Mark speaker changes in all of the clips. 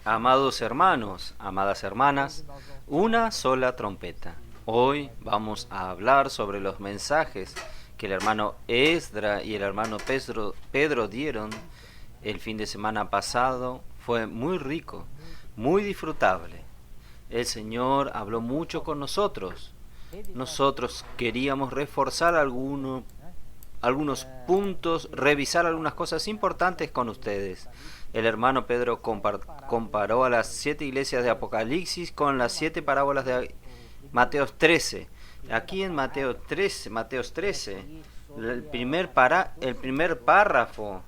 Speaker 1: Amados hermanos, amadas hermanas, una sola trompeta. Hoy vamos a hablar sobre los mensajes que el hermano Esdra y el hermano Pedro dieron el fin de semana pasado. Fue muy rico, muy disfrutable. El Señor habló mucho con nosotros. Nosotros queríamos reforzar algunos puntos, revisar algunas cosas importantes con ustedes. El hermano Pedro comparó a las 7 iglesias de Apocalipsis con las 7 parábolas de Mateo 13. Aquí en Mateo 13, el primer párrafo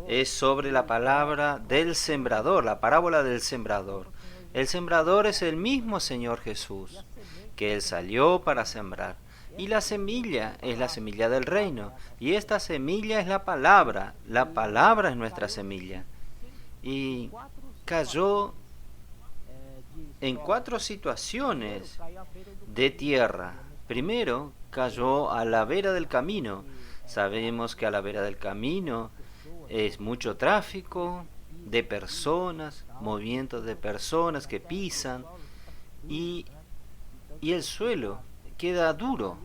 Speaker 1: es sobre la palabra del sembrador, la parábola del sembrador. El sembrador es el mismo Señor Jesús, que Él salió para sembrar. Y la semilla es la semilla del reino. Y esta semilla es la palabra. La palabra es nuestra semilla. Y cayó en 4 situaciones de tierra. Primero, cayó a la vera del camino. Sabemos que a la vera del camino es mucho tráfico de personas, movimientos de personas que pisan y el suelo queda duro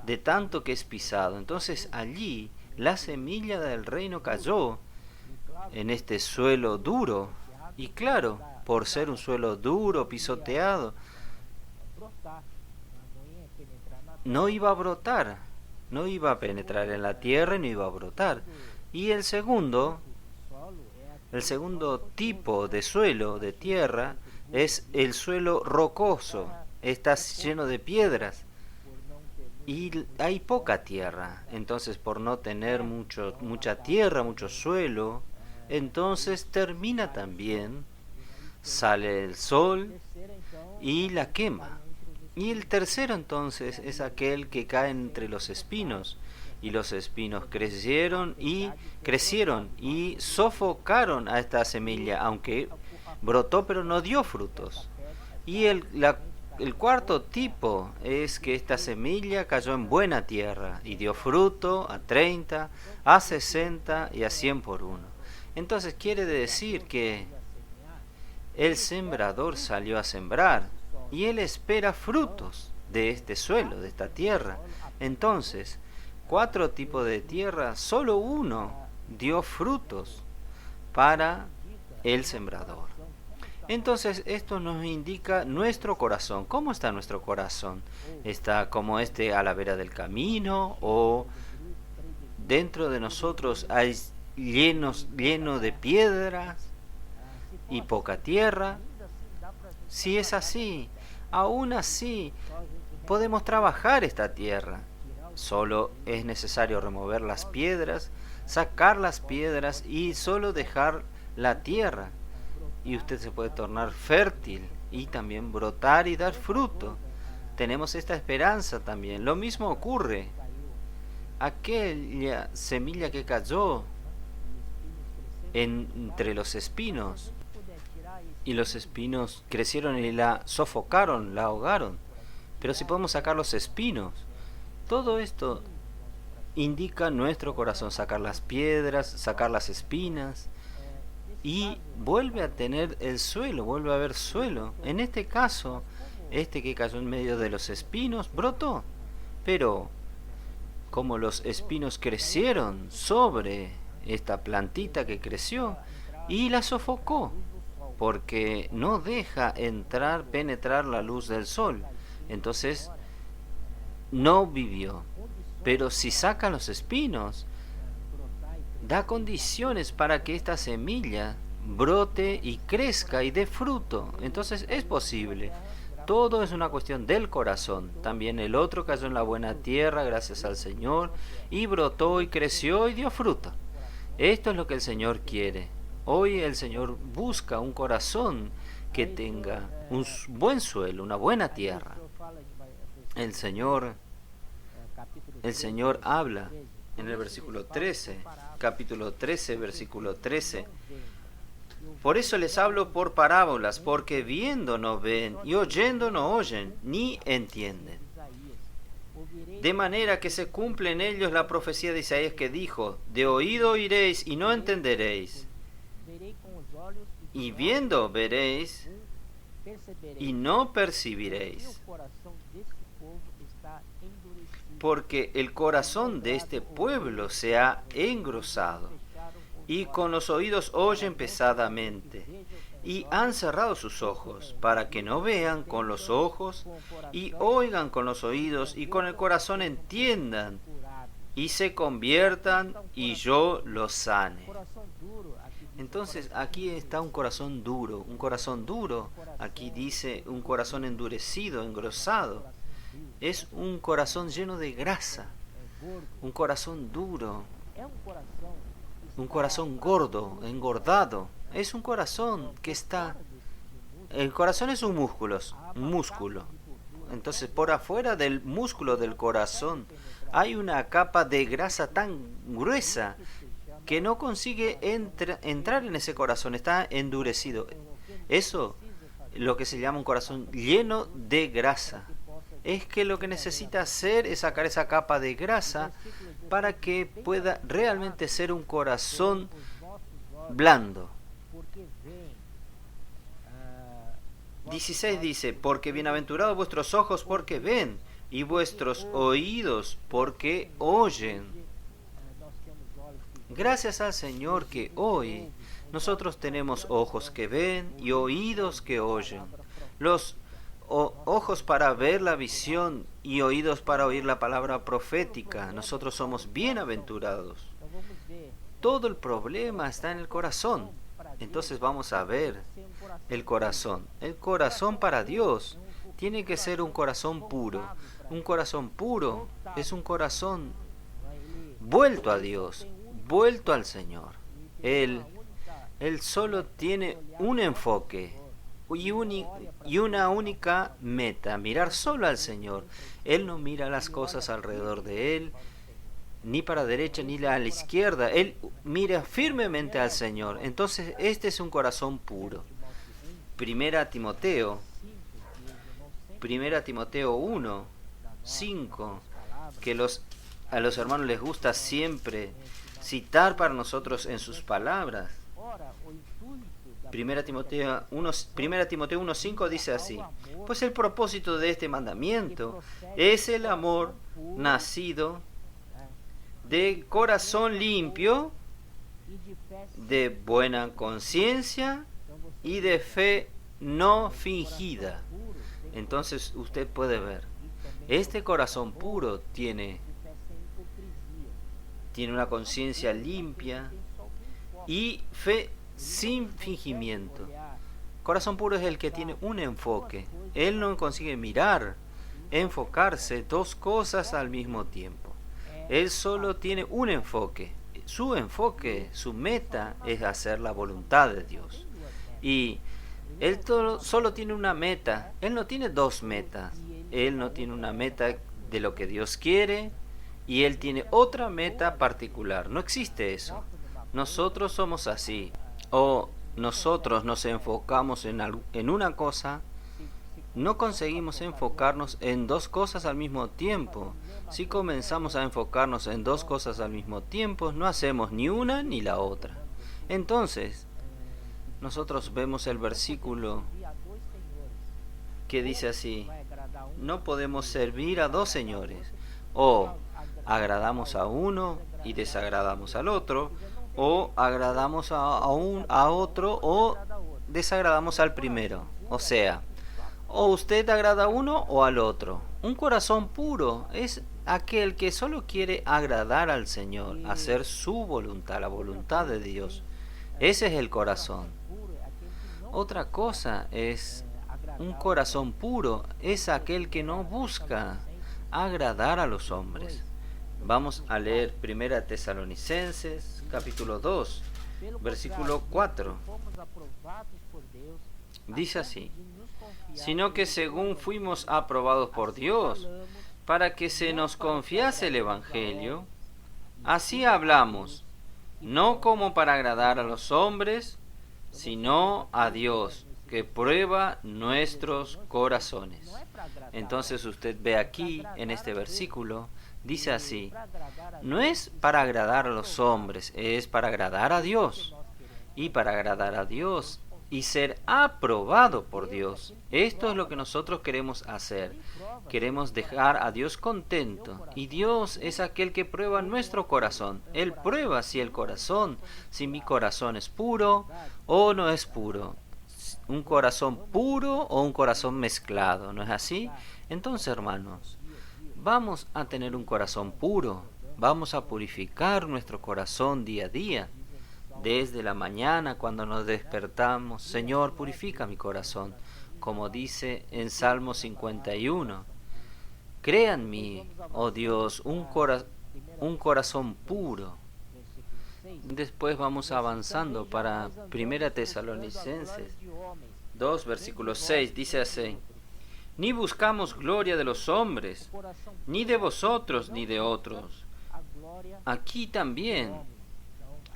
Speaker 1: de tanto que es pisado. Entonces allí la semilla del reino cayó en este suelo duro, y claro, por ser un suelo duro, pisoteado, no iba a brotar, no iba a penetrar en la tierra y no iba a brotar. Y el segundo tipo de suelo, de tierra, es el suelo rocoso. Está lleno de piedras y hay poca tierra. Entonces, por no tener mucha tierra, mucho suelo, entonces termina también, sale el sol y la quema. Y el tercero entonces es aquel que cae entre los espinos, y los espinos crecieron y sofocaron a esta semilla, aunque brotó pero no dio frutos. Y el cuarto tipo es que esta semilla cayó en buena tierra y dio fruto a 30, a 60 y a 100 por uno. Entonces quiere decir que el sembrador salió a sembrar y él espera frutos de este suelo, de esta tierra. Entonces, 4 tipos de tierra, solo uno dio frutos para el sembrador. Entonces esto nos indica nuestro corazón. ¿Cómo está nuestro corazón? ¿Está como a la vera del camino, o dentro de nosotros hay lleno de piedras y poca tierra? Si es así, aún así podemos trabajar esta tierra. Solo es necesario remover las piedras, sacar las piedras y solo dejar la tierra. Y usted se puede tornar fértil y también brotar y dar fruto. Tenemos esta esperanza también. Lo mismo ocurre. Aquella semilla que cayó entre los espinos, y los espinos crecieron y la sofocaron, la ahogaron. Pero si podemos sacar los espinos, todo esto indica nuestro corazón, sacar las piedras, sacar las espinas, y vuelve a tener el suelo, vuelve a haber suelo. En este caso, este que cayó en medio de los espinos brotó, pero como los espinos crecieron sobre esta plantita que creció y la sofocó, porque no deja penetrar la luz del sol, entonces no vivió. Pero si saca los espinos, da condiciones para que esta semilla brote y crezca y dé fruto. Entonces es posible. Todo es una cuestión del corazón. También el otro cayó en la buena tierra, gracias al Señor, y brotó y creció y dio fruto. Esto es lo que el Señor quiere. Hoy el Señor busca un corazón que tenga un buen suelo, una buena tierra. El Señor habla en el versículo 13, capítulo 13, versículo 13. Por eso les hablo por parábolas, porque viendo no ven y oyendo no oyen, ni entienden. De manera que se cumple en ellos la profecía de Isaías que dijo: de oído oiréis y no entenderéis, y viendo veréis y no percibiréis, porque el corazón de este pueblo se ha engrosado, y con los oídos oyen pesadamente, y han cerrado sus ojos, para que no vean con los ojos, y oigan con los oídos, y con el corazón entiendan, y se conviertan, y yo los sane. Entonces aquí está un corazón duro, aquí dice un corazón endurecido, engrosado. Es un corazón lleno de grasa, un corazón duro, un corazón gordo, engordado. Es un corazón que está... El corazón es un músculo. Entonces por afuera del músculo del corazón hay una capa de grasa tan gruesa que no consigue entrar en ese corazón, está endurecido. Eso, lo que se llama un corazón lleno de grasa. Es que lo que necesita hacer es sacar esa capa de grasa para que pueda realmente ser un corazón blando. 16 dice, porque bienaventurados vuestros ojos porque ven, y vuestros oídos porque oyen. Gracias al Señor que hoy nosotros tenemos ojos que ven y oídos que oyen. Los ojos para ver la visión y oídos para oír la palabra profética. Nosotros somos bienaventurados. Todo el problema está en el corazón. Entonces vamos a ver el corazón. El corazón para Dios tiene que ser un corazón puro. Un corazón puro es un corazón vuelto a Dios, vuelto al Señor. Él solo tiene un enfoque y una única meta, mirar solo al Señor. Él no mira las cosas alrededor de Él, ni para la derecha ni a la izquierda. Él mira firmemente al Señor. Entonces este es un corazón puro. Primera Timoteo 1, 5, que a los hermanos les gusta siempre citar para nosotros en sus palabras. Primera Timoteo 1:5 dice así: pues el propósito de este mandamiento es el amor nacido de corazón limpio, de buena conciencia y de fe no fingida. Entonces usted puede ver, este corazón puro tiene una conciencia limpia y fe sin fingimiento. Corazón puro es el que tiene un enfoque. Él no consigue enfocarse dos cosas al mismo tiempo. Él solo tiene un enfoque. Su meta es hacer la voluntad de Dios. Y él solo tiene una meta. Él no tiene dos metas. Él no tiene una meta de lo que Dios quiere y él tiene otra meta particular. No existe eso. Nosotros somos así. O nosotros nos enfocamos en una cosa, no conseguimos enfocarnos en dos cosas al mismo tiempo. Si comenzamos a enfocarnos en dos cosas al mismo tiempo, no hacemos ni una ni la otra. Entonces, nosotros vemos el versículo que dice así: no podemos servir a dos señores. O agradamos a uno y desagradamos al otro, o agradamos a otro o desagradamos al primero. O sea, o usted agrada a uno o al otro. Un corazón puro es aquel que solo quiere agradar al Señor, hacer su voluntad, la voluntad de Dios. Ese es el corazón. Otra cosa es, un corazón puro es aquel que no busca agradar a los hombres. Vamos a leer 1 Tesalonicenses capítulo 2, versículo 4. Dice así: sino que según fuimos aprobados por Dios para que se nos confiase el Evangelio, así hablamos, no como para agradar a los hombres, sino a Dios, que prueba nuestros corazones. Entonces usted ve aquí, en este versículo, dice así: no es para agradar a los hombres, es para agradar a Dios. Y para agradar a Dios y ser aprobado por Dios. Esto es lo que nosotros queremos hacer. Queremos dejar a Dios contento. Y Dios es aquel que prueba nuestro corazón. Él prueba si el corazón, si mi corazón es puro o no es puro. Un corazón puro o un corazón mezclado, ¿no es así? Entonces, hermanos, vamos a tener un corazón puro. Vamos a purificar nuestro corazón día a día. Desde la mañana cuando nos despertamos, Señor, purifica mi corazón, como dice en Salmo 51. Crea en mí, oh Dios, un corazón puro. Después vamos avanzando para 1 Tesalonicenses 2, versículo 6, dice así: Ni buscamos gloria de los hombres, ni de vosotros, ni de otros. Aquí también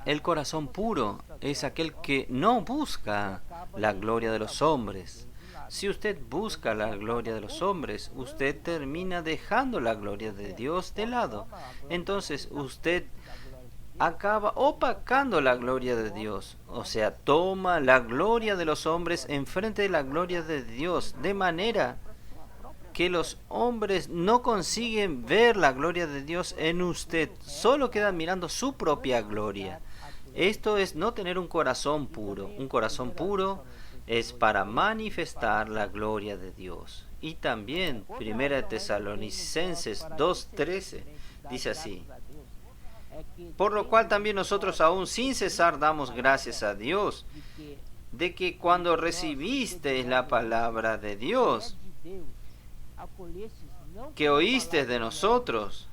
Speaker 1: el corazón puro es aquel que no busca la gloria de los hombres. Si usted busca la gloria de los hombres, usted termina dejando la gloria de Dios de lado. Entonces usted acaba opacando la gloria de Dios. O sea, toma la gloria de los hombres en frente de la gloria de Dios, de manera que los hombres no consiguen ver la gloria de Dios en usted, solo quedan mirando su propia gloria. Esto es no tener un corazón puro. Un corazón puro es para manifestar la gloria de Dios. Y también 1 Tesalonicenses 2:13 dice así: Por lo cual también nosotros aún sin cesar damos gracias a Dios, de que cuando recibisteis la palabra de Dios, que oísteis de nosotros,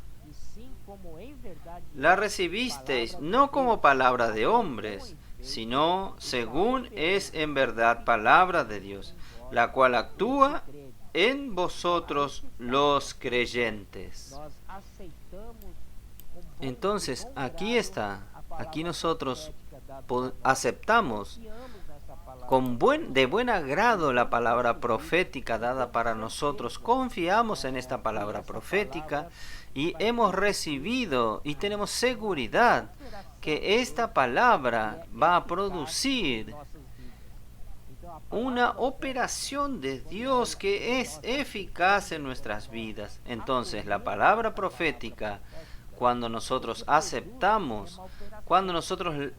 Speaker 1: la recibisteis no como palabra de hombres, sino según es en verdad palabra de Dios, la cual actúa en vosotros los creyentes. Entonces, aquí está, aquí nosotros aceptamos de buen agrado la palabra profética dada para nosotros, confiamos en esta palabra profética y hemos recibido y tenemos seguridad que esta palabra va a producir una operación de Dios que es eficaz en nuestras vidas. Entonces, la palabra profética, cuando nosotros aceptamos, cuando nosotros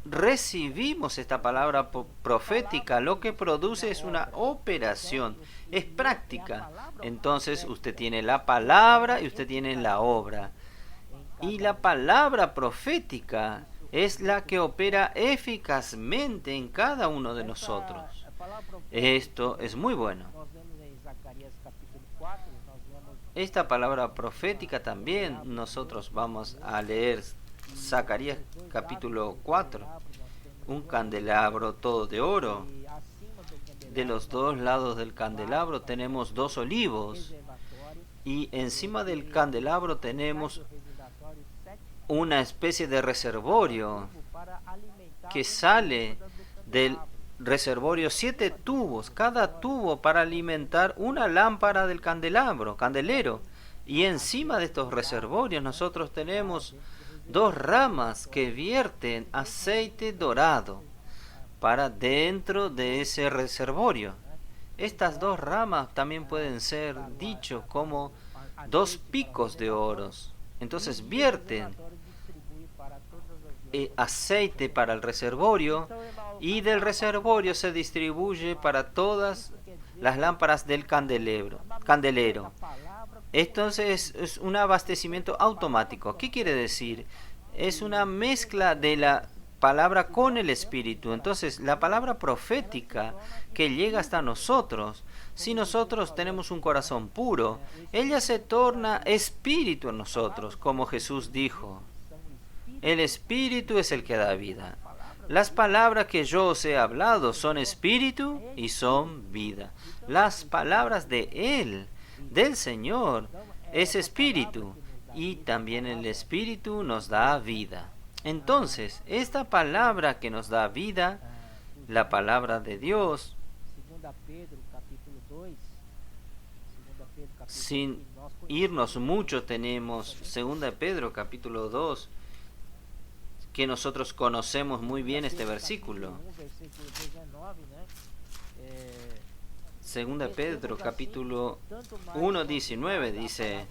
Speaker 1: recibimos esta palabra profética, lo que produce es una operación, es práctica. Entonces usted tiene la palabra y usted tiene la obra. Y la palabra profética es la que opera eficazmente en cada uno de nosotros. Esto es muy bueno. Esta palabra profética también nosotros vamos a leer Zacarías capítulo 4, un candelabro todo de oro. De los dos lados del candelabro tenemos dos olivos y encima del candelabro tenemos una especie de reservorio que sale del reservorio 7 tubos, cada tubo para alimentar una lámpara del candelero. Y encima de estos reservorios nosotros tenemos dos ramas que vierten aceite dorado para dentro de ese reservorio. Estas dos ramas también pueden ser dicho como dos picos de oros. Entonces vierten aceite para el reservorio y del reservorio se distribuye para todas las lámparas del candelero. Entonces es un abastecimiento automático. ¿Qué quiere decir? Es una mezcla de la palabra con el espíritu. Entonces la palabra profética que llega hasta nosotros, si nosotros tenemos un corazón puro, ella se torna espíritu en nosotros, como Jesús dijo. El espíritu es el que da vida. Las palabras que yo os he hablado son espíritu y son vida. Las palabras de Él, del Señor, es espíritu y también el espíritu nos da vida. Entonces, esta palabra que nos da vida, la palabra de Dios, sin irnos mucho tenemos 2 Pedro capítulo 2, que nosotros conocemos muy bien este versículo. Segunda Pedro capítulo 1:19 dice: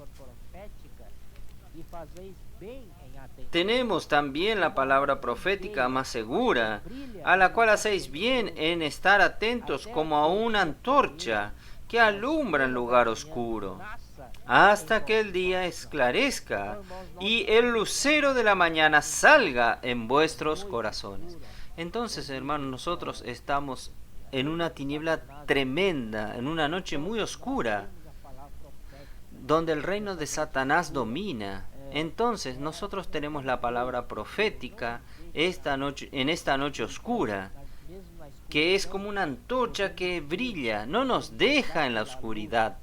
Speaker 1: tenemos también la palabra profética más segura, a la cual hacéis bien en estar atentos como a una antorcha que alumbra en lugar oscuro, hasta que el día esclarezca y el lucero de la mañana salga en vuestros corazones. Entonces, hermanos, nosotros estamos en una tiniebla tremenda, en una noche muy oscura, donde el reino de Satanás domina. Entonces nosotros tenemos la palabra profética en esta noche oscura, que es como una antorcha que brilla, no nos deja en la oscuridad.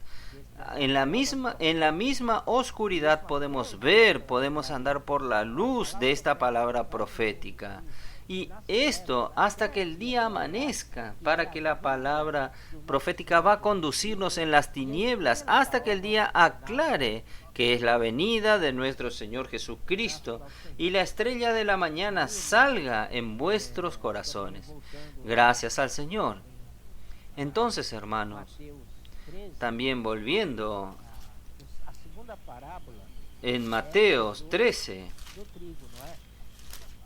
Speaker 1: En la misma oscuridad podemos ver, podemos andar por la luz de esta palabra profética. Y esto hasta que el día amanezca, para que la palabra profética va a conducirnos en las tinieblas, hasta que el día aclare, que es la venida de nuestro Señor Jesucristo, y la estrella de la mañana salga en vuestros corazones. Gracias al Señor. Entonces, hermanos, también volviendo en Mateos 13,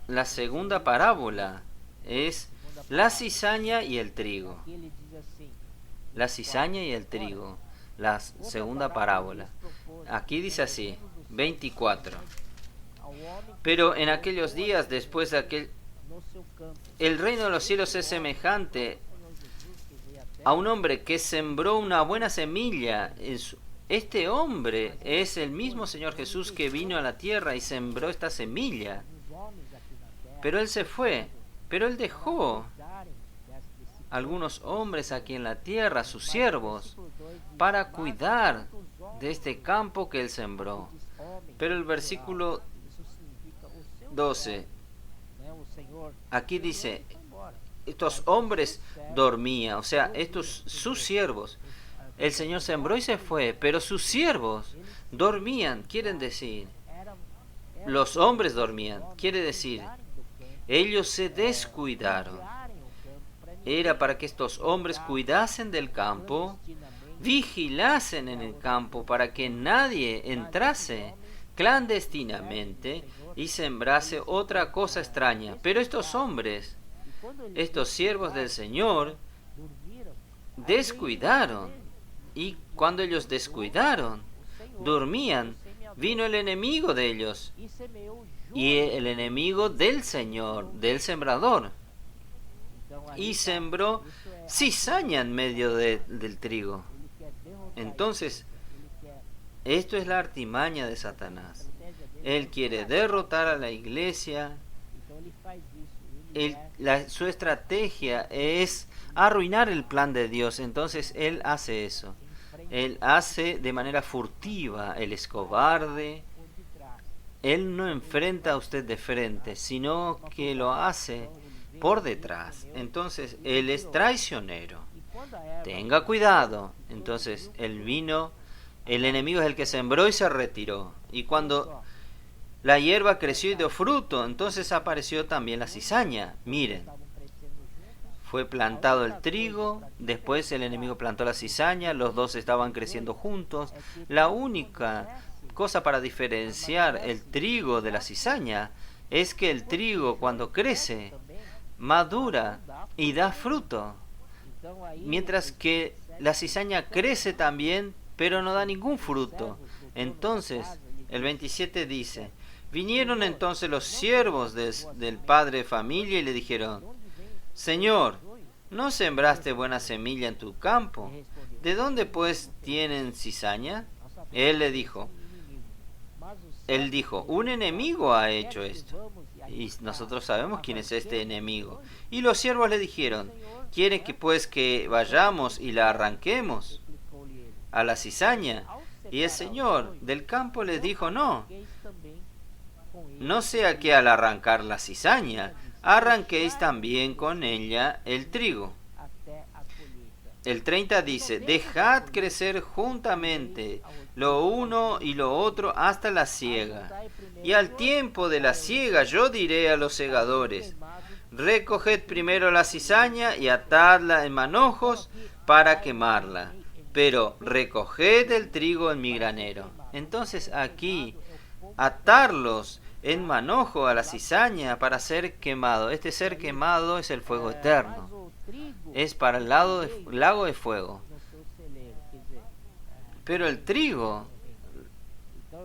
Speaker 1: la segunda parábola es la cizaña y el trigo. La cizaña y el trigo, la segunda parábola. Aquí dice así, 24. Pero en aquellos días, después de aquel, el reino de los cielos es semejante a un hombre que sembró una buena semilla. Este hombre es el mismo Señor Jesús que vino a la tierra y sembró esta semilla. Pero él se fue, pero él dejó algunos hombres aquí en la tierra, sus siervos, para cuidar de este campo que él sembró. Pero el versículo 12, aquí dice, estos hombres dormían, o sea, sus siervos. El Señor sembró y se fue, pero sus siervos dormían, quieren decir, los hombres dormían, quiere decir, ellos se descuidaron. Era para que estos hombres cuidasen del campo, vigilasen en el campo para que nadie entrase clandestinamente y sembrase otra cosa extraña. Pero estos hombres, estos siervos del Señor, descuidaron. Y cuando ellos descuidaron, dormían, vino el enemigo de ellos y el enemigo del Señor, del sembrador, y sembró cizaña en medio del trigo. Entonces, esto es la artimaña de Satanás. Él quiere derrotar a la iglesia. Su estrategia es arruinar el plan de Dios. Entonces, él hace eso. Él hace de manera furtiva. Él es cobarde. Él no enfrenta a usted de frente, sino que lo hace por detrás. Entonces, él es traicionero. Tenga cuidado. Entonces, él vino, el enemigo es el que sembró y se retiró. Y cuando la hierba creció y dio fruto, entonces apareció también la cizaña. Miren, fue plantado el trigo, después el enemigo plantó la cizaña, los dos estaban creciendo juntos. La única cosa para diferenciar el trigo de la cizaña es que el trigo, cuando crece, madura y da fruto, mientras que la cizaña crece también, pero no da ningún fruto. Entonces, el 27 dice, vinieron entonces los siervos del padre de familia y le dijeron, Señor, ¿no sembraste buena semilla en tu campo? ¿De dónde pues tienen cizaña? Él dijo, un enemigo ha hecho esto. Y nosotros sabemos quién es este enemigo. Y los siervos le dijeron, ¿quiere que vayamos y la arranquemos a la cizaña? Y el Señor del campo les dijo, no sea que al arrancar la cizaña, arranquéis también con ella el trigo. el 30 dice, dejad crecer juntamente lo uno y lo otro hasta la siega. Y al tiempo de la siega yo diré a los segadores, recoged primero la cizaña y atadla en manojos para quemarla, pero recoged el trigo en mi granero. Entonces aquí, atarlos en manojo a la cizaña para ser quemado. Este ser quemado es el fuego eterno. Es para el lago de fuego. Pero el trigo,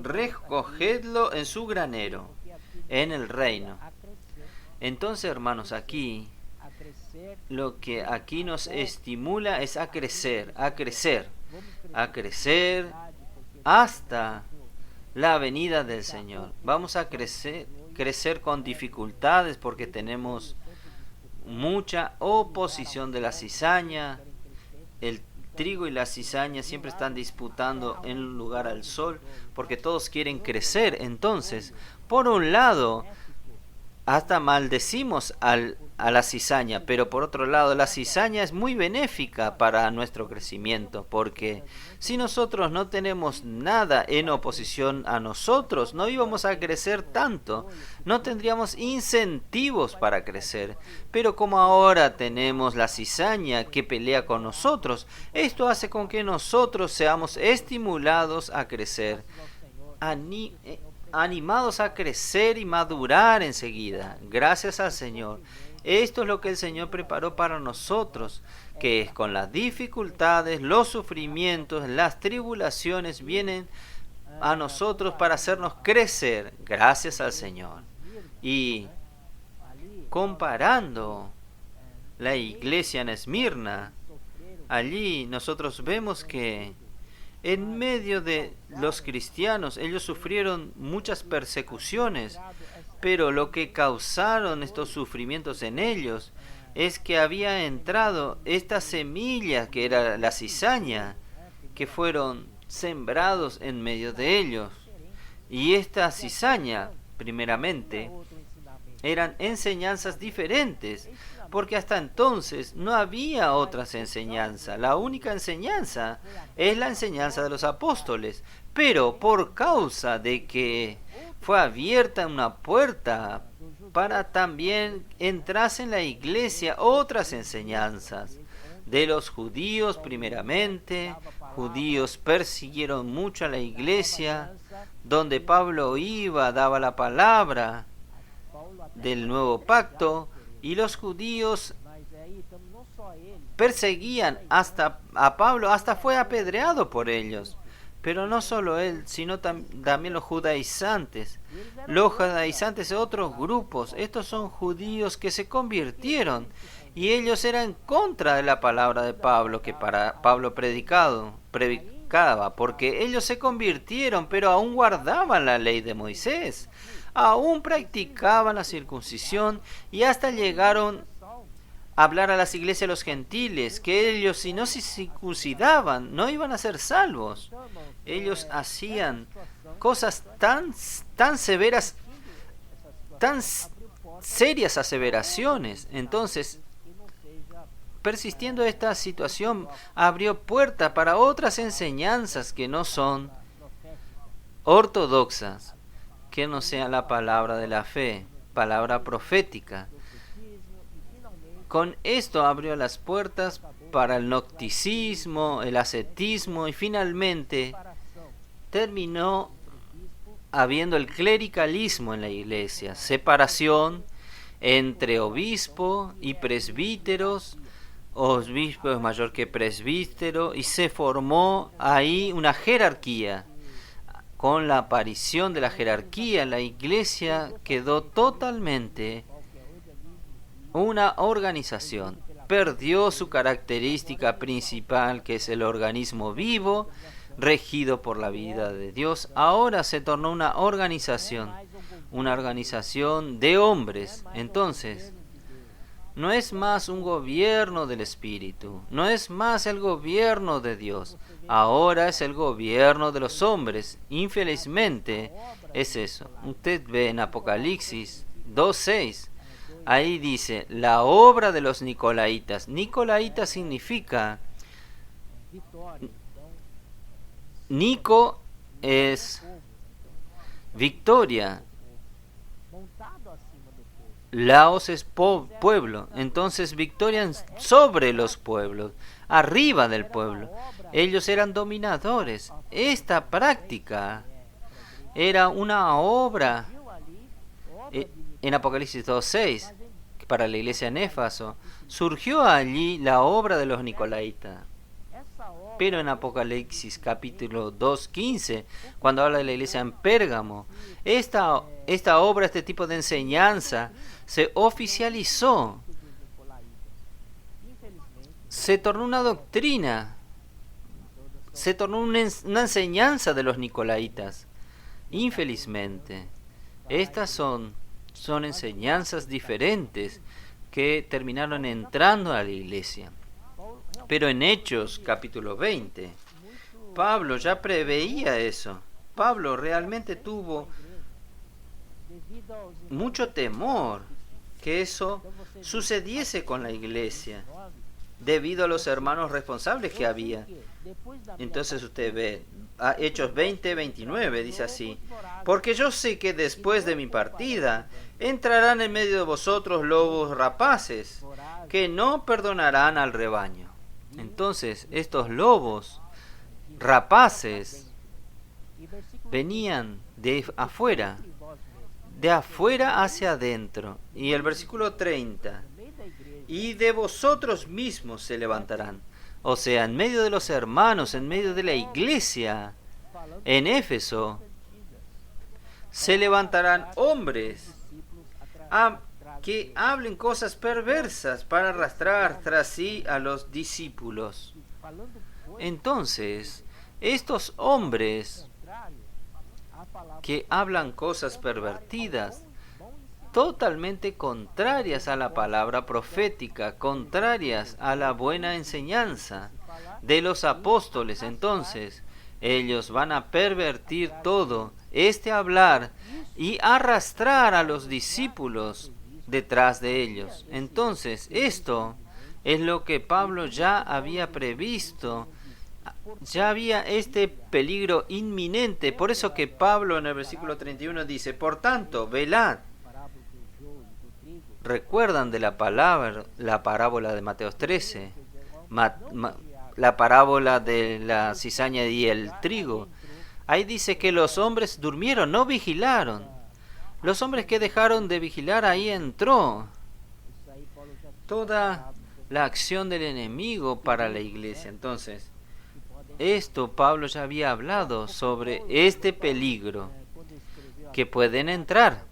Speaker 1: recogedlo en su granero, en el reino. Entonces, hermanos, aquí lo que aquí nos estimula es a crecer hasta la venida del Señor. Vamos a crecer con dificultades porque tenemos mucha oposición de la cizaña. El trigo y la cizaña siempre están disputando en lugar al sol porque todos quieren crecer. Entonces, por un lado, hasta maldecimos a la cizaña, pero por otro lado la cizaña es muy benéfica para nuestro crecimiento, porque si nosotros no tenemos nada en oposición a nosotros, no íbamos a crecer tanto, no tendríamos incentivos para crecer. Pero como ahora tenemos la cizaña que pelea con nosotros, esto hace con que nosotros seamos estimulados a crecer, animados a crecer y madurar enseguida, gracias al Señor. Esto es lo que el Señor preparó para nosotros, que es con las dificultades, los sufrimientos, las tribulaciones vienen a nosotros para hacernos crecer, gracias al Señor. Y comparando la iglesia en Esmirna, allí nosotros vemos que en medio de los cristianos, ellos sufrieron muchas persecuciones, pero lo que causaron estos sufrimientos en ellos es que había entrado esta semilla que era la cizaña, que fueron sembrados en medio de ellos. Y esta cizaña, primeramente, eran enseñanzas diferentes, porque hasta entonces no había otras enseñanzas. La única enseñanza es la enseñanza de los apóstoles, pero por causa de que fue abierta una puerta para también entrasen en la iglesia otras enseñanzas. De los judíos primeramente, judíos persiguieron mucho a la iglesia, donde Pablo iba, daba la palabra del nuevo pacto, y los judíos perseguían hasta a Pablo, hasta fue apedreado por ellos. Pero no solo él, sino también los judaizantes. Los judaizantes de otros grupos, estos son judíos que se convirtieron y ellos eran en contra de la palabra de Pablo, que para Pablo predicaba, porque ellos se convirtieron, pero aún guardaban la ley de Moisés, aún practicaban la circuncisión y hasta llegaron a hablar a las iglesias de los gentiles, que ellos si no se circuncidaban no iban a ser salvos. Ellos hacían cosas tan severas, tan serias aseveraciones. Entonces, persistiendo esta situación, abrió puerta para otras enseñanzas que no son ortodoxas, que no sea la palabra de la fe, palabra profética. Con esto abrió las puertas para el gnosticismo, el ascetismo y finalmente terminó habiendo el clericalismo en la iglesia, separación entre obispo y presbíteros, obispo es mayor que presbítero, y se formó ahí una jerarquía. Con la aparición de la jerarquía, la iglesia quedó totalmente una organización. Perdió su característica principal, que es el organismo vivo, regido por la vida de Dios. Ahora se tornó una organización de hombres. Entonces, no es más un gobierno del Espíritu, no es más el gobierno de Dios, ahora es el gobierno de los hombres. Infelizmente es eso. Usted ve en Apocalipsis 2:6, ahí dice la obra de los Nicolaitas. Nicolaita significa Nico es victoria. Laos es pueblo. Entonces victoria sobre los pueblos, arriba del pueblo. Ellos eran dominadores. Esta práctica era una obra en Apocalipsis 2:6 para la iglesia en Éfeso. Surgió allí la obra de los Nicolaitas. Pero en Apocalipsis capítulo 2:15, cuando habla de la iglesia en Pérgamo, esta obra, este tipo de enseñanza, se oficializó. Se tornó una doctrina. Se tornó una enseñanza de los Nicolaitas. Infelizmente, estas son enseñanzas diferentes que terminaron entrando a la iglesia. Pero en Hechos capítulo 20, Pablo ya preveía eso. Pablo realmente tuvo mucho temor que eso sucediese con la iglesia, debido a los hermanos responsables que había. Entonces usted ve, Hechos 20:29 dice así: porque yo sé que después de mi partida entrarán en medio de vosotros lobos rapaces, que no perdonarán al rebaño. Entonces estos lobos rapaces venían de afuera hacia adentro. Y el versículo 30, y de vosotros mismos se levantarán. O sea, en medio de los hermanos, en medio de la iglesia, en Éfeso, se levantarán hombres que hablen cosas perversas para arrastrar tras sí a los discípulos. Entonces, estos hombres que hablan cosas pervertidas, totalmente contrarias a la palabra profética, contrarias a la buena enseñanza de los apóstoles, entonces ellos van a pervertir todo este hablar y arrastrar a los discípulos detrás de ellos. Entonces, esto es lo que Pablo ya había previsto. Ya había este peligro inminente. Por eso que Pablo en el versículo 31 dice: por tanto, velad. ¿Recuerdan de la parábola de Mateo 13? La parábola de la cizaña y el trigo. Ahí dice que los hombres durmieron, no vigilaron. Los hombres que dejaron de vigilar, ahí entró toda la acción del enemigo para la iglesia. Entonces, esto Pablo ya había hablado sobre este peligro que pueden entrar.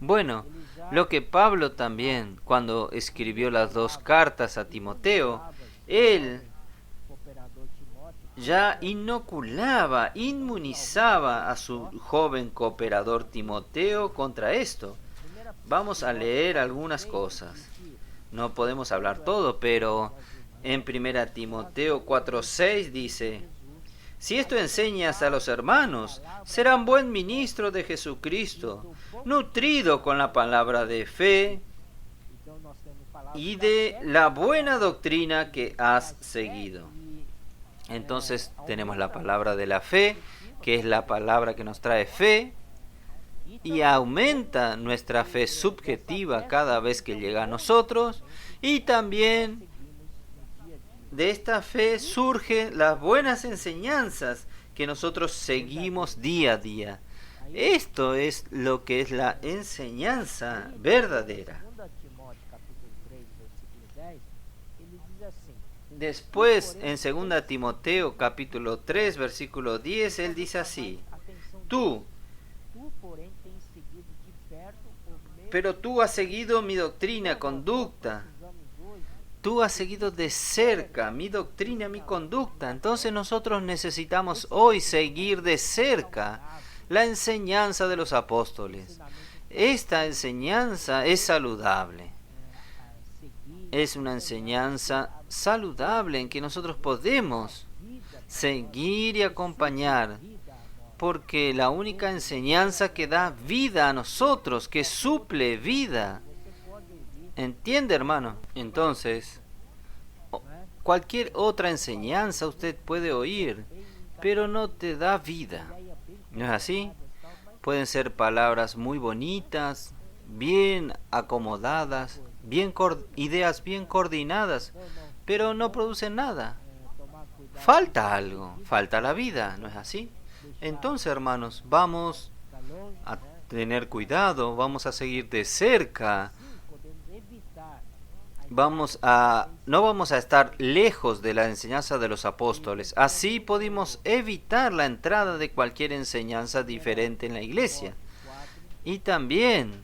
Speaker 1: Bueno, lo que Pablo también, cuando escribió las 2 cartas a Timoteo, él ya inoculaba, inmunizaba a su joven cooperador Timoteo contra esto. Vamos a leer algunas cosas. No podemos hablar todo, pero en 1 Timoteo 4:6 dice: si esto enseñas a los hermanos, serán buen ministro de Jesucristo, nutrido con la palabra de fe y de la buena doctrina que has seguido. Entonces tenemos la palabra de la fe, que es la palabra que nos trae fe, y aumenta nuestra fe subjetiva cada vez que llega a nosotros, y también de esta fe surgen las buenas enseñanzas que nosotros seguimos día a día. Esto es lo que es la enseñanza verdadera. Después, en 2 Timoteo capítulo 3, versículo 10, él dice así: pero tú has seguido mi doctrina, conducta. Tú has seguido de cerca mi doctrina, mi conducta. Entonces nosotros necesitamos hoy seguir de cerca la enseñanza de los apóstoles. Esta enseñanza es saludable. Es una enseñanza saludable en que nosotros podemos seguir y acompañar, porque la única enseñanza que da vida a nosotros, que suple vida. ¿Entiende, hermano? Entonces, cualquier otra enseñanza usted puede oír, pero no te da vida. ¿No es así? Pueden ser palabras muy bonitas, bien acomodadas, ideas bien coordinadas, pero no producen nada. Falta algo, falta la vida, ¿no es así? Entonces, hermanos, vamos a tener cuidado, vamos a seguir de cerca, no vamos a estar lejos de la enseñanza de los apóstoles. Así podemos evitar la entrada de cualquier enseñanza diferente en la iglesia. Y también,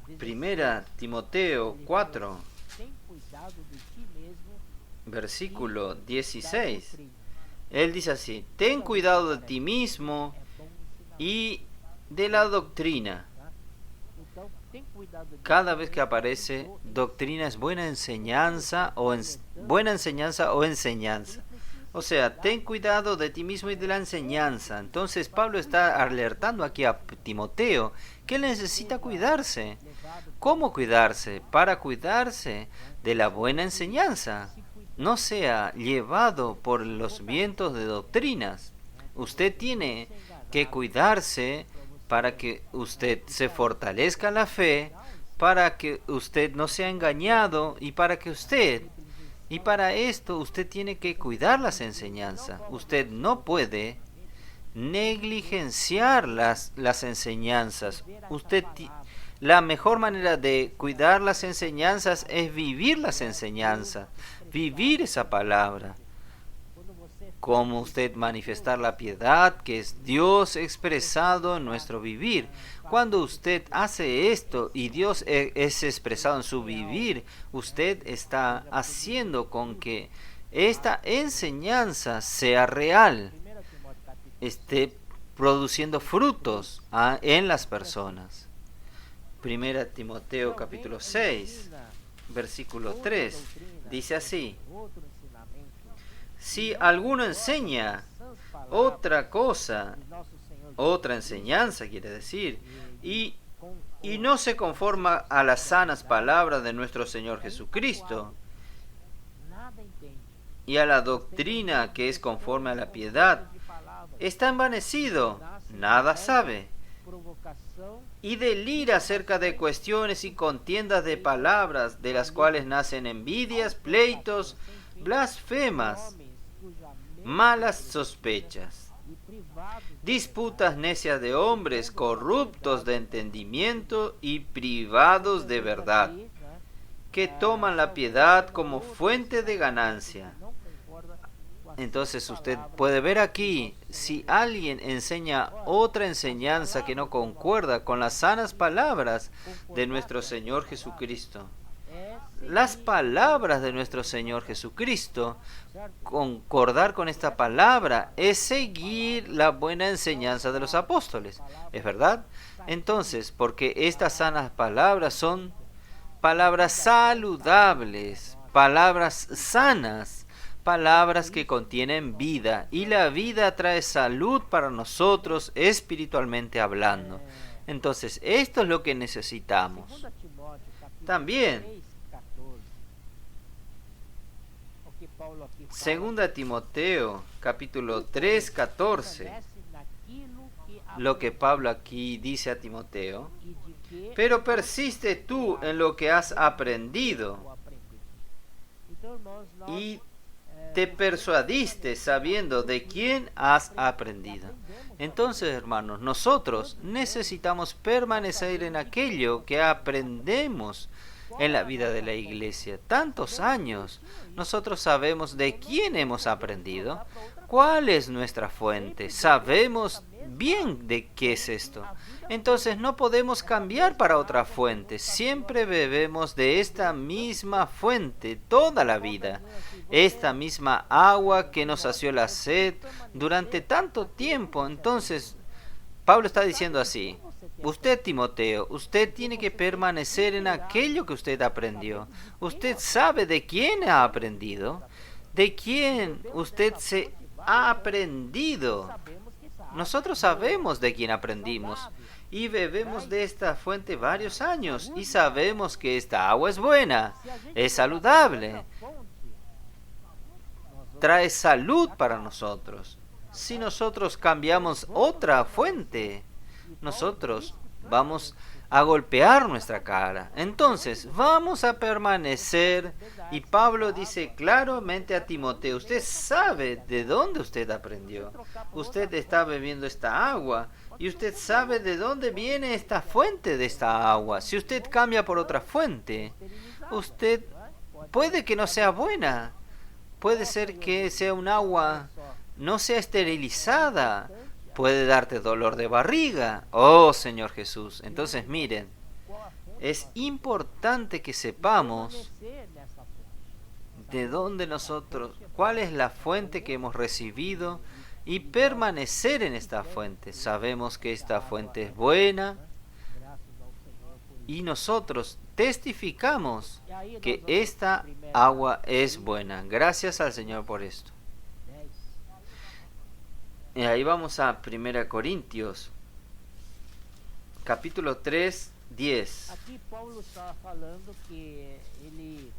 Speaker 1: 1 Timoteo 4, versículo 16, él dice así: ten cuidado de ti mismo y de la doctrina. Cada vez que aparece doctrina es buena enseñanza o enseñanza. O sea, ten cuidado de ti mismo y de la enseñanza. Entonces Pablo está alertando aquí a Timoteo que él necesita cuidarse. ¿Cómo cuidarse? Para cuidarse de la buena enseñanza. No sea llevado por los vientos de doctrinas. Usted tiene que cuidarse para que usted se fortalezca en la fe, para que usted no sea engañado y para esto usted tiene que cuidar las enseñanzas. Usted no puede negligenciar las enseñanzas. La mejor manera de cuidar las enseñanzas es vivir las enseñanzas, vivir esa palabra. Cómo usted manifestar la piedad que es Dios expresado en nuestro vivir. Cuando usted hace esto y Dios es expresado en su vivir, usted está haciendo con que esta enseñanza sea real, esté produciendo frutos en las personas. 1 Timoteo capítulo 6, versículo 3, dice así: si alguno enseña otra cosa, otra enseñanza quiere decir, y no se conforma a las sanas palabras de nuestro Señor Jesucristo y a la doctrina que es conforme a la piedad, está envanecido, nada sabe, y delira acerca de cuestiones y contiendas de palabras, de las cuales nacen envidias, pleitos, blasfemas, malas sospechas, disputas necias de hombres, corruptos de entendimiento y privados de verdad, que toman la piedad como fuente de ganancia. Entonces usted puede ver aquí, si alguien enseña otra enseñanza que no concuerda con las sanas palabras de nuestro Señor Jesucristo, las palabras de nuestro Señor Jesucristo, concordar con esta palabra es seguir la buena enseñanza de los apóstoles, ¿es verdad? Entonces, porque estas sanas palabras son palabras saludables, palabras sanas, palabras que contienen vida, y la vida trae salud para nosotros espiritualmente hablando. Entonces, esto es lo que necesitamos. También, 2 Timoteo capítulo 3, 14, lo que Pablo aquí dice a Timoteo: pero persiste tú en lo que has aprendido y te persuadiste sabiendo de quién has aprendido. Entonces, hermanos, nosotros necesitamos permanecer en aquello que aprendemos en la vida de la iglesia. Tantos años, nosotros sabemos de quién hemos aprendido, cuál es nuestra fuente, sabemos bien de qué es esto. Entonces no podemos cambiar para otra fuente, siempre bebemos de esta misma fuente toda la vida, esta misma agua que nos sació la sed durante tanto tiempo. Entonces Pablo está diciendo así: usted, Timoteo, usted tiene que permanecer en aquello que usted aprendió. Usted sabe de quién ha aprendido, de quién usted ha aprendido. Nosotros sabemos de quién aprendimos y bebemos de esta fuente varios años y sabemos que esta agua es buena, es saludable, trae salud para nosotros. Si nosotros cambiamos otra fuente, nosotros vamos a golpear nuestra cara. Entonces, vamos a permanecer. Y Pablo dice claramente a Timoteo, usted sabe de dónde usted aprendió. Usted está bebiendo esta agua y usted sabe de dónde viene esta fuente de esta agua. Si usted cambia por otra fuente, usted puede que no sea buena. Puede ser que sea un agua no sea esterilizada, puede darte dolor de barriga. Oh, Señor Jesús. Entonces, miren, es importante que sepamos de dónde nosotros, cuál es la fuente que hemos recibido y permanecer en esta fuente. Sabemos que esta fuente es buena y nosotros testificamos que esta agua es buena. Gracias al Señor por esto. Y ahí vamos a 1 Corintios, capítulo 3, 10.
Speaker 2: Aqui Paulo está falando que ele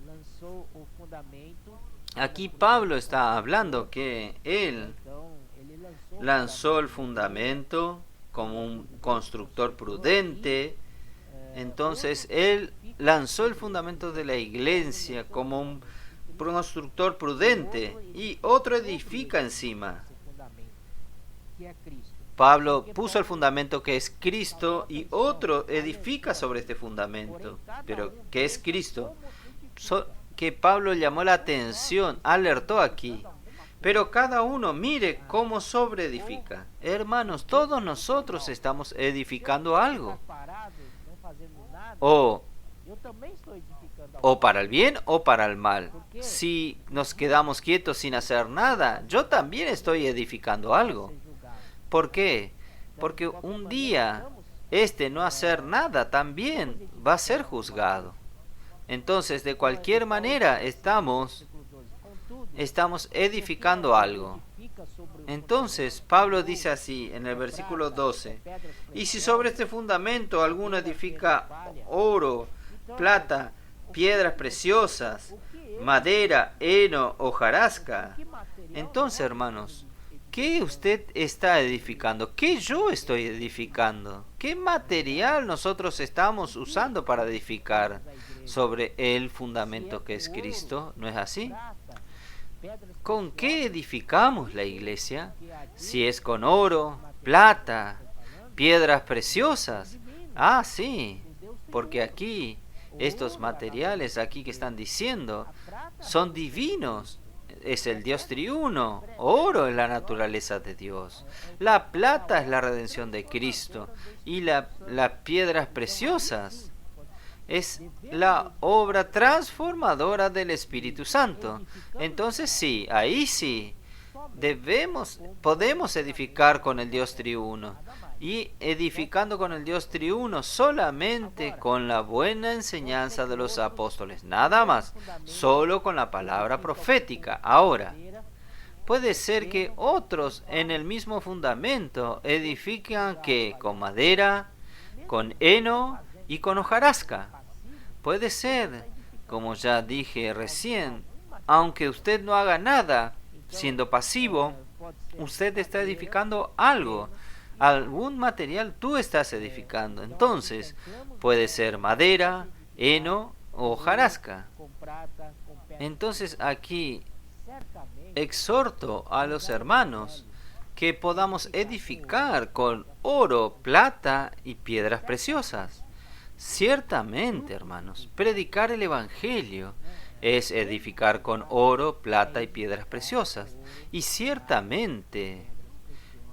Speaker 2: lançou o fundamento.
Speaker 1: Aquí Pablo está hablando que él
Speaker 2: Então, ele lançou
Speaker 1: lanzó el fundamento como un constructor prudente. Entonces él lanzó el fundamento de la iglesia como un constructor prudente y otro edifica encima.
Speaker 2: esse fundamento, que é Cristo.
Speaker 1: Pablo puso el fundamento que es Cristo y otro edifica sobre este fundamento, pero que es Cristo. Que Pablo llamó la atención, alertó aquí. Pero cada uno mire cómo sobreedifica. Hermanos, todos nosotros estamos edificando algo.
Speaker 2: Parado, não fazendo nada,
Speaker 1: O
Speaker 2: eu também estou edificando algo.
Speaker 1: o para el bien o para el mal. Si nos quedamos quietos sin hacer nada, yo también estoy edificando algo.
Speaker 2: Ser julgado.
Speaker 1: ¿Por qué? Porque un día este no hacer nada también va a ser juzgado. Entonces, de cualquier manera, estamos edificando algo. Entonces, Pablo dice así en el versículo 12, y si sobre este fundamento alguno edifica oro, plata, piedras preciosas, madera, heno, hojarasca, entonces, hermanos, ¿qué usted está edificando? ¿Qué yo estoy edificando? ¿Qué material nosotros estamos usando para edificar sobre el fundamento que es Cristo? ¿No es así? ¿Con qué edificamos la iglesia? Si es con oro, plata, piedras preciosas. Ah, sí, porque aquí, estos materiales aquí que están diciendo, son divinos. Es el Dios triuno. Oro es la naturaleza de Dios. La plata es la redención de Cristo. Y las piedras preciosas es la obra transformadora del Espíritu Santo. Entonces sí, ahí sí, podemos edificar con el Dios triuno. Y edificando con el Dios triuno solamente con la buena enseñanza de los apóstoles, nada más, solo con la palabra profética. Ahora, puede ser que otros en el mismo fundamento edifican que con madera, con heno y con hojarasca. Puede ser, como ya dije recién, aunque usted no haga nada, siendo pasivo, usted está edificando algo. Algún material tú estás edificando. Entonces, puede ser madera, heno o hojarasca. Entonces, aquí exhorto a los hermanos que podamos edificar con oro, plata y piedras preciosas. Ciertamente, hermanos, predicar el Evangelio es edificar con oro, plata y piedras preciosas. Y ciertamente,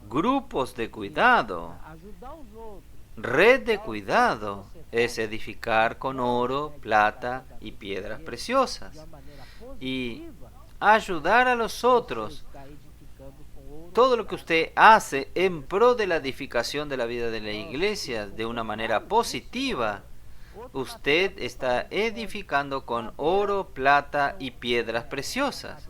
Speaker 1: grupos de cuidado, red de cuidado, es edificar con oro, plata y piedras preciosas. Y ayudar a los otros. Todo lo que usted hace en pro de la edificación de la vida de la iglesia de una manera positiva, usted está edificando con oro, plata y piedras preciosas.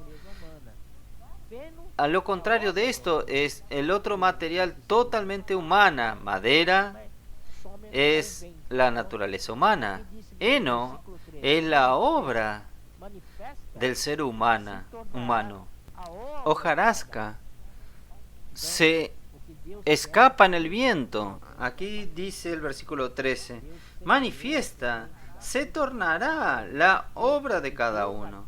Speaker 1: a lo contrario de esto es el otro material totalmente humana. Madera es la naturaleza humana. Heno es la obra del ser humano. Hojarasca se escapa en el viento. Aquí dice el versículo 13, manifiesta, se tornará la obra de cada uno.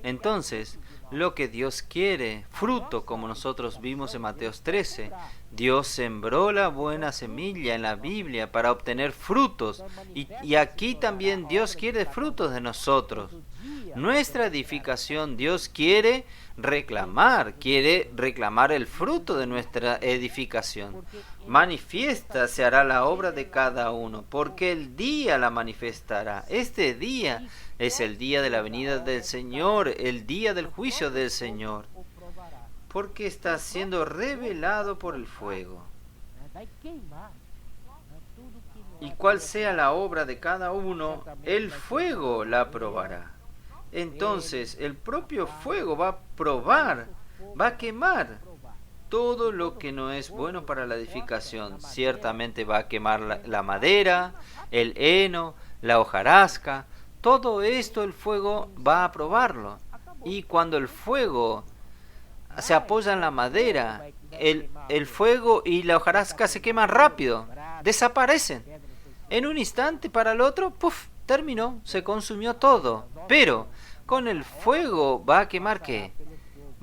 Speaker 1: Entonces, lo que Dios quiere, fruto, como nosotros vimos en Mateo 13, Dios sembró la buena semilla en la Biblia para obtener frutos. Y aquí también Dios quiere frutos de nosotros. Nuestra edificación, Dios quiere reclamar el fruto de nuestra edificación. Manifiesta se hará la obra de cada uno, porque el día la manifestará. Este día es el día de la venida del Señor, el día del juicio del Señor, porque está siendo revelado por el fuego. Y cual sea la obra de cada uno, el fuego la probará. Entonces el propio fuego va a probar, va a quemar todo lo que no es bueno para la edificación. Ciertamente va a quemar la madera, el heno, la hojarasca. Todo esto el fuego va a probarlo. Y cuando el fuego se apoya en la madera, el fuego y la hojarasca se queman rápido, desaparecen. En un instante para el otro, ¡puf!, terminó, se consumió todo. Pero con el fuego va a quemar ¿qué?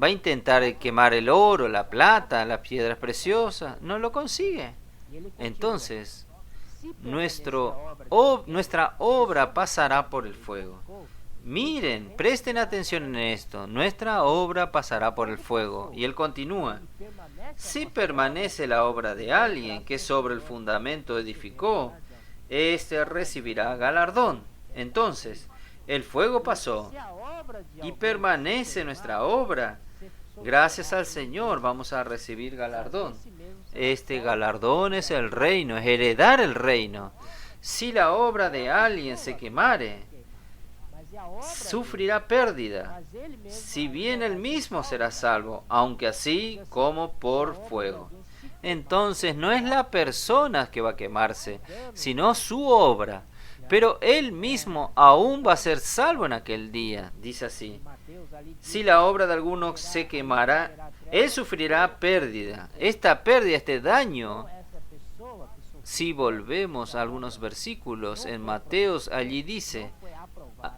Speaker 1: Va a intentar quemar el oro, la plata, las piedras preciosas. No lo consigue. Entonces, nuestra obra pasará por el fuego. Miren, presten atención en esto. Nuestra obra pasará por el fuego. Y él continúa. Si permanece la obra de alguien que sobre el fundamento edificó, éste recibirá galardón. Entonces, el fuego pasó y permanece nuestra obra. Gracias al Señor vamos a recibir galardón. Este galardón es el reino, es heredar el reino. Si la obra de alguien se quemare, sufrirá pérdida, si bien él mismo será salvo, aunque así como por fuego. Entonces no es la persona que va a quemarse, sino su obra. Pero él mismo aún va a ser salvo en aquel día. Dice así: si la obra de alguno se quemará, él sufrirá pérdida. Esta pérdida, este daño, si volvemos a algunos versículos en Mateos, allí dice,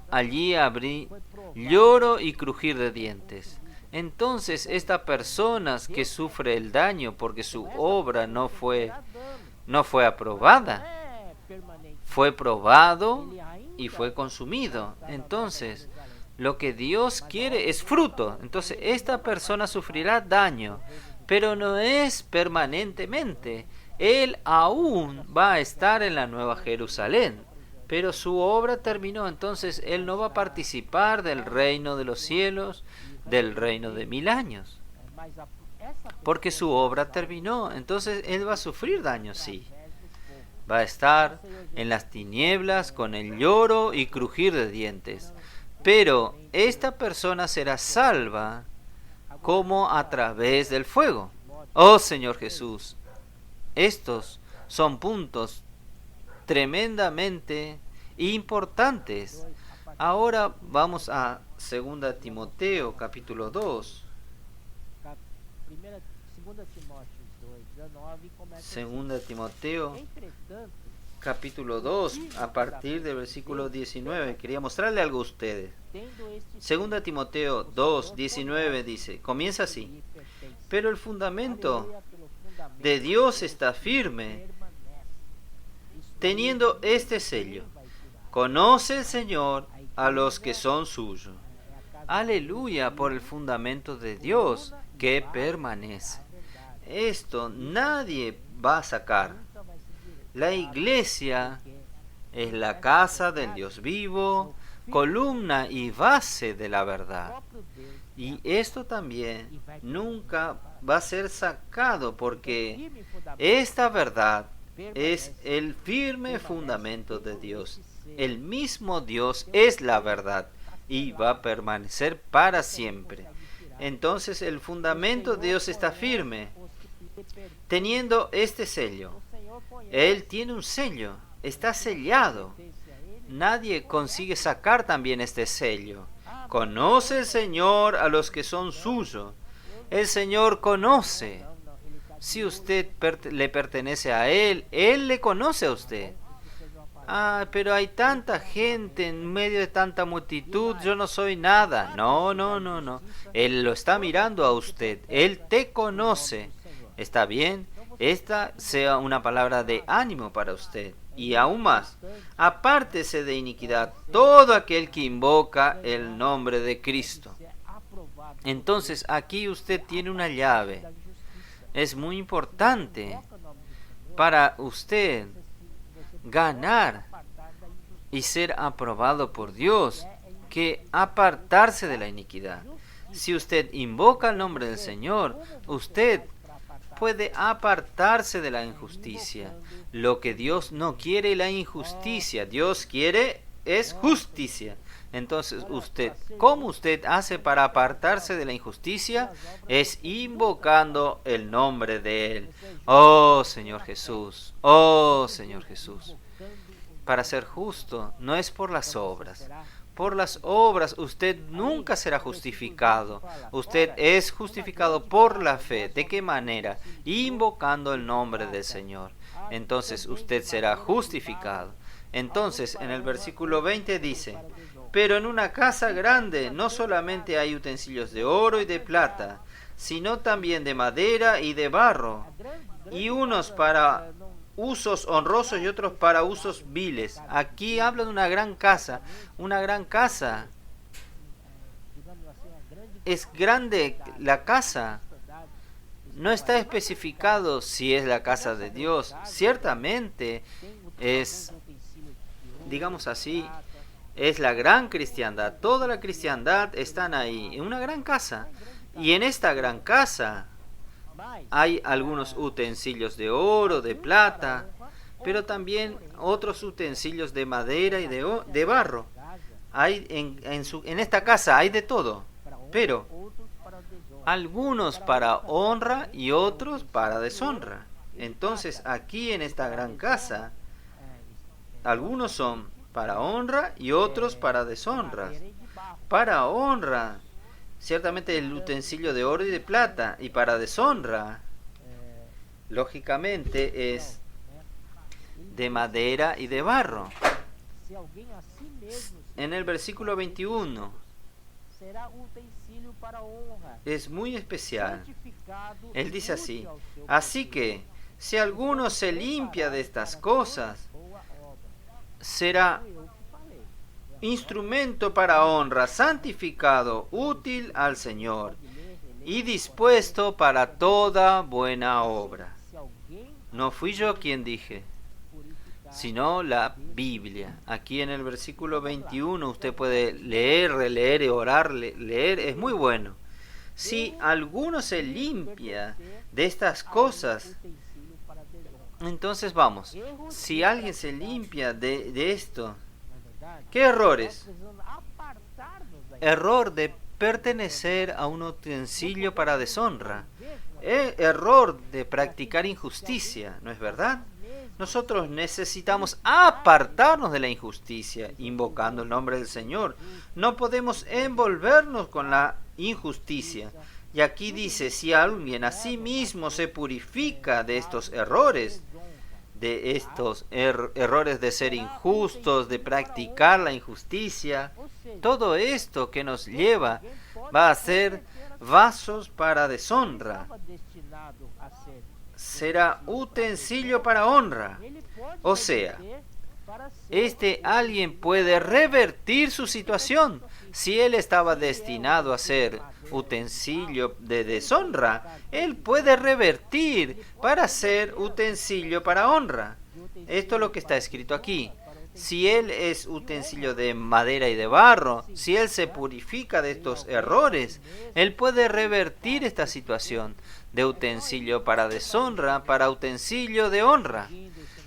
Speaker 1: allí abrí lloro y crujir de dientes. Entonces estas personas que sufren el daño porque su obra no fue aprobada, fue probado y fue consumido. Entonces, lo que Dios quiere es fruto. Entonces, esta persona sufrirá daño, pero no es permanentemente. Él aún va a estar en la Nueva Jerusalén, pero su obra terminó. Entonces, él no va a participar del reino de los cielos, del reino de 1000 años, porque su obra terminó. Entonces, él va a sufrir daño, sí. Va a estar en las tinieblas con el lloro y crujir de dientes. Pero esta persona será salva como a través del fuego. Oh Señor Jesús, estos son puntos tremendamente importantes. Ahora vamos a 2 Timoteo capítulo 2. 2 Timoteo capítulo 2, a partir del versículo 19. Quería mostrarle algo a ustedes. 2 Timoteo 2, 19 dice, comienza así: pero el fundamento de Dios está firme, teniendo este sello: conoce el Señor a los que son suyos. Aleluya por el fundamento de Dios que permanece. Esto nadie va a sacar. La iglesia es la casa del Dios vivo, columna y base de la verdad. Y esto también nunca va a ser sacado, porque esta verdad es el firme fundamento de Dios. El mismo Dios es la verdad y va a permanecer para siempre. entonces el fundamento de Dios está firme, teniendo este sello. Él tiene un sello, está sellado. Nadie consigue sacar también este sello. Conoce el Señor a los que son suyos. El Señor conoce. Si usted le pertenece a Él, Él le conoce a usted. Ah, pero hay tanta gente en medio de tanta multitud, yo no soy nada. No, no, no, no. Él lo está mirando a usted. Él te conoce. ¿Está bien? Esta sea una palabra de ánimo para usted. Y aún más, apártese de iniquidad todo aquel que invoca el nombre de Cristo. Entonces aquí usted tiene una llave. Es muy importante para usted ganar y ser aprobado por Dios, que apartarse de la iniquidad. Si usted invoca el nombre del Señor, usted puede apartarse de la injusticia. Lo que Dios no quiere es la injusticia. Dios quiere es justicia. Entonces ¿cómo usted hace para apartarse de la injusticia? Es invocando el nombre de Él. Oh Señor Jesús, oh Señor Jesús. Para ser justo no es por las obras. Por las obras usted nunca será justificado. Usted es justificado por la fe. ¿De qué manera? Invocando el nombre del Señor. Entonces usted será justificado. Entonces en el versículo 20 dice: pero en una casa grande no solamente hay utensilios de oro y de plata, sino también de madera y de barro, y unos para usos honrosos y otros para usos viles. Aquí habla de una gran casa. Una gran casa. Es grande la casa. No está especificado si es la casa de Dios. Ciertamente es, digamos así, es la gran cristiandad. Toda la cristiandad están ahí, en una gran casa. Y en esta gran casa hay algunos utensilios de oro, de plata, pero también otros utensilios de madera y de barro. Hay en esta casa hay de todo, pero algunos para honra y otros para deshonra. Entonces aquí en esta gran casa, algunos son para honra y otros para deshonra. Para honra, ciertamente el utensilio de oro y de plata, y para deshonra, lógicamente, es de madera y de barro. En el versículo 21 es muy especial. Él dice así: así que si alguno se limpia de estas cosas, será instrumento para honra, santificado, útil al Señor y dispuesto para toda buena obra. No fui yo quien dije, sino la Biblia. Aquí en el versículo 21 usted puede leer, releer, orar, leer, es muy bueno. Si alguno se limpia de estas cosas, entonces vamos, si alguien se limpia de esto, ¿qué errores? Error de pertenecer a un utensilio para deshonra. Error de practicar injusticia, ¿no es verdad? Nosotros necesitamos apartarnos de la injusticia, invocando el nombre del Señor. No podemos envolvernos con la injusticia. Y aquí dice, si alguien a sí mismo se purifica de estos errores, de estos errores de ser injustos, de practicar la injusticia, todo esto que nos lleva va a ser vasos para deshonra. Será utensilio para honra. O sea, alguien puede revertir su situación. Si él estaba destinado a ser utensilio de deshonra, él puede revertir para ser utensilio para honra. Esto es lo que está escrito aquí. Si él es utensilio de madera y de barro, si él se purifica de estos errores, él puede revertir esta situación de utensilio para deshonra para utensilio de honra.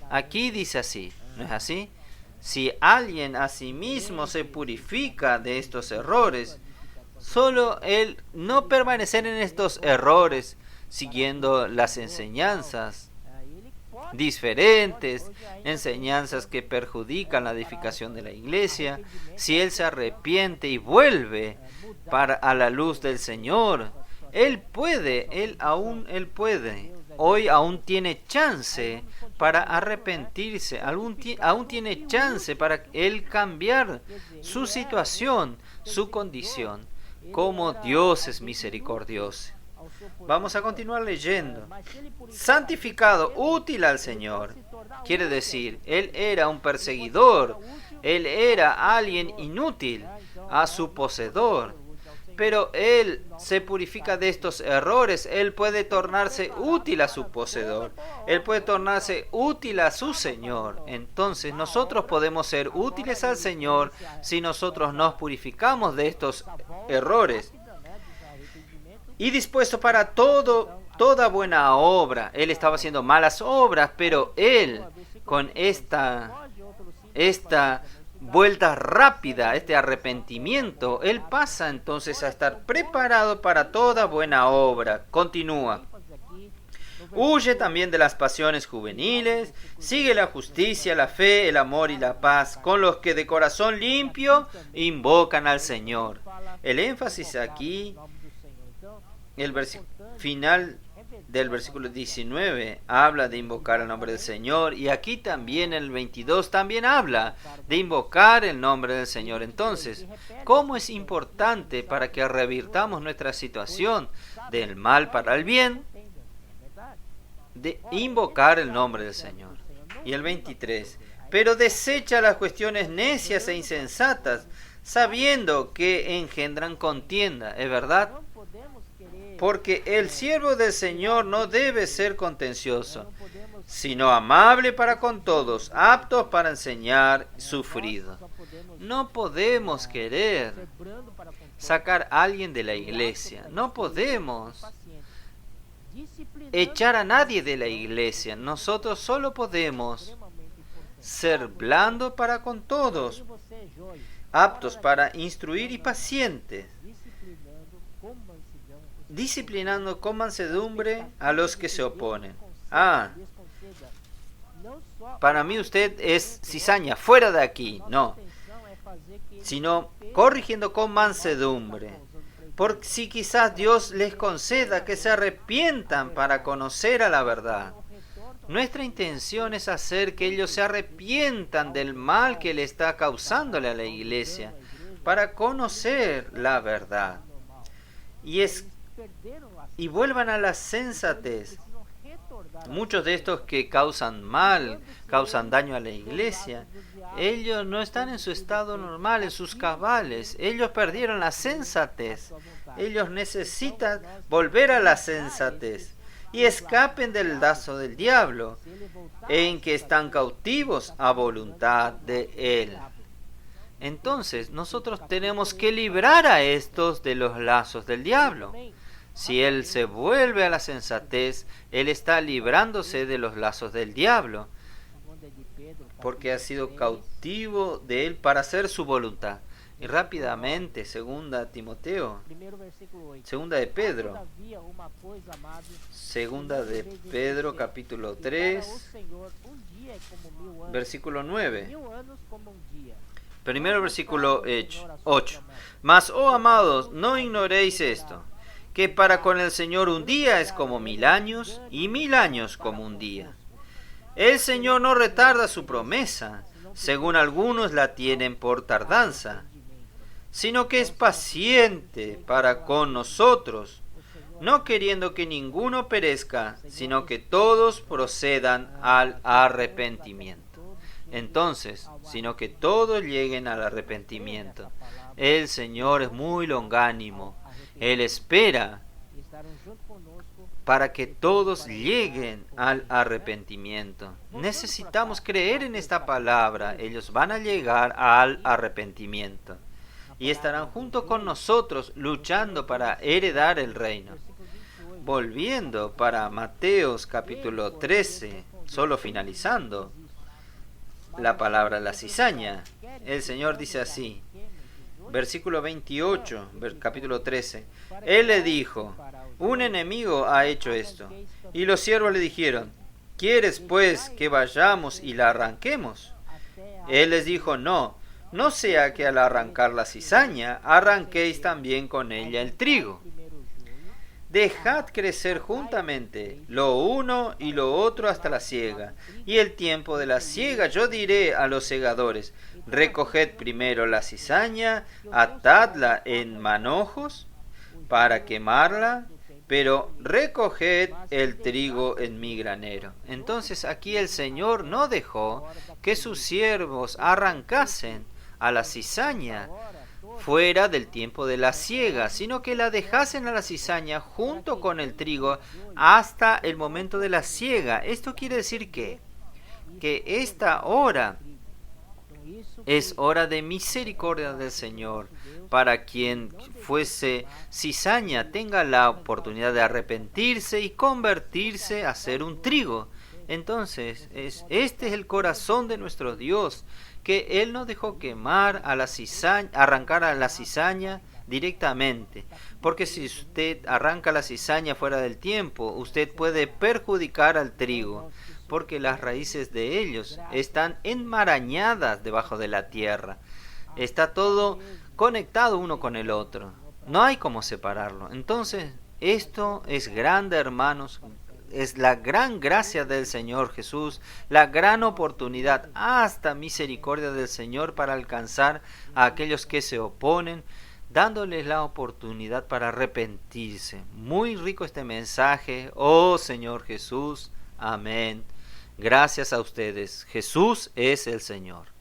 Speaker 1: Aquí dice así, ¿no es así? Si alguien a sí mismo se purifica de estos errores, Solo el no permanecer en estos errores, siguiendo las enseñanzas diferentes, enseñanzas que perjudican la edificación de la iglesia. Si él se arrepiente y vuelve a la luz del Señor, él puede. Hoy aún tiene chance para arrepentirse, aún tiene chance para él cambiar su situación, su condición, como Dios es misericordioso. Vamos a continuar leyendo. Santificado, útil al Señor. Quiere decir, él era un perseguidor, él era alguien inútil a su poseedor. Pero él se purifica de estos errores, él puede tornarse útil a su poseedor, él puede tornarse útil a su Señor. Entonces nosotros podemos ser útiles al Señor si nosotros nos purificamos de estos errores. Y dispuesto para toda buena obra. Él estaba haciendo malas obras, pero él, con esta vuelta rápida, este arrepentimiento, él pasa entonces a estar preparado para toda buena obra. Continúa. Huye también de las pasiones juveniles, sigue la justicia, la fe, el amor y la paz, con los que de corazón limpio invocan al Señor. El énfasis aquí, el final del versículo 19 habla de invocar el nombre del Señor, y aquí también el 22 también habla de invocar el nombre del Señor. Entonces, ¿cómo es importante para que revirtamos nuestra situación del mal para el bien? De invocar el nombre del Señor. Y el 23, pero desecha las cuestiones necias e insensatas, sabiendo que engendran contienda. ¿Es verdad? Porque el siervo del Señor no debe ser contencioso, sino amable para con todos, aptos para enseñar, sufrido. No podemos querer sacar a alguien de la iglesia, no podemos echar a nadie de la iglesia. Nosotros solo podemos ser blandos para con todos, aptos para instruir y pacientes, disciplinando con mansedumbre a los que se oponen. Para mí usted es cizaña, fuera de aquí. No, sino corrigiendo con mansedumbre. Por si quizás Dios les conceda que se arrepientan para conocer a la verdad. Nuestra intención es hacer que ellos se arrepientan del mal que le está causándole a la iglesia, para conocer la verdad. Y vuelvan a la sensatez. Muchos de estos que causan mal, causan daño a la iglesia, ellos no están en su estado normal, en sus cabales. Ellos perdieron la sensatez. Ellos necesitan volver a la sensatez y escapen del lazo del diablo, en que están cautivos a voluntad de él. Entonces, nosotros tenemos que librar a estos de los lazos del diablo. Si él se vuelve a la sensatez, él está librándose de los lazos del diablo, porque ha sido cautivo de él para hacer su voluntad. Y rápidamente, segunda de Pedro capítulo 3, versículo 9. Primero versículo 8. Mas, oh amados, no ignoréis esto, que para con el Señor un día es como 1000 años, y 1000 años como un día. El Señor no retarda su promesa, según algunos la tienen por tardanza, sino que es paciente para con nosotros, no queriendo que ninguno perezca, sino que todos procedan al arrepentimiento. Entonces, sino que todos lleguen al arrepentimiento. El Señor es muy longánimo. Él espera para que todos lleguen al arrepentimiento. Necesitamos creer en esta palabra. Ellos van a llegar al arrepentimiento y estarán junto con nosotros luchando para heredar el reino. Volviendo para Mateos capítulo 13, solo finalizando la palabra la cizaña, el Señor dice así: versículo 28, capítulo 13. Él le dijo, un enemigo ha hecho esto. Y los siervos le dijeron, ¿quieres pues que vayamos y la arranquemos? Él les dijo, no, no sea que al arrancar la cizaña, arranquéis también con ella el trigo. Dejad crecer juntamente lo uno y lo otro hasta la siega. Y el tiempo de la siega yo diré a los segadores, recoged primero la cizaña, atadla en manojos para quemarla, pero recoged el trigo en mi granero. Entonces aquí el Señor no dejó que sus siervos arrancasen a la cizaña fuera del tiempo de la siega, sino que la dejasen a la cizaña junto con el trigo hasta el momento de la siega. Esto quiere decir que esta hora es hora de misericordia del Señor, para quien fuese cizaña tenga la oportunidad de arrepentirse y convertirse a ser un trigo. Entonces, este es el corazón de nuestro Dios, que Él no dejó quemar a la cizaña, arrancar a la cizaña directamente, porque si usted arranca la cizaña fuera del tiempo, usted puede perjudicar al trigo, porque las raíces de ellos están enmarañadas debajo de la tierra. Está todo conectado uno con el otro. No hay cómo separarlo. Entonces, esto es grande, hermanos. Es la gran gracia del Señor Jesús, la gran oportunidad, hasta misericordia del Señor para alcanzar a aquellos que se oponen, dándoles la oportunidad para arrepentirse. Muy rico este mensaje. Oh Señor Jesús. Amén. Gracias a ustedes. Jesús es el Señor.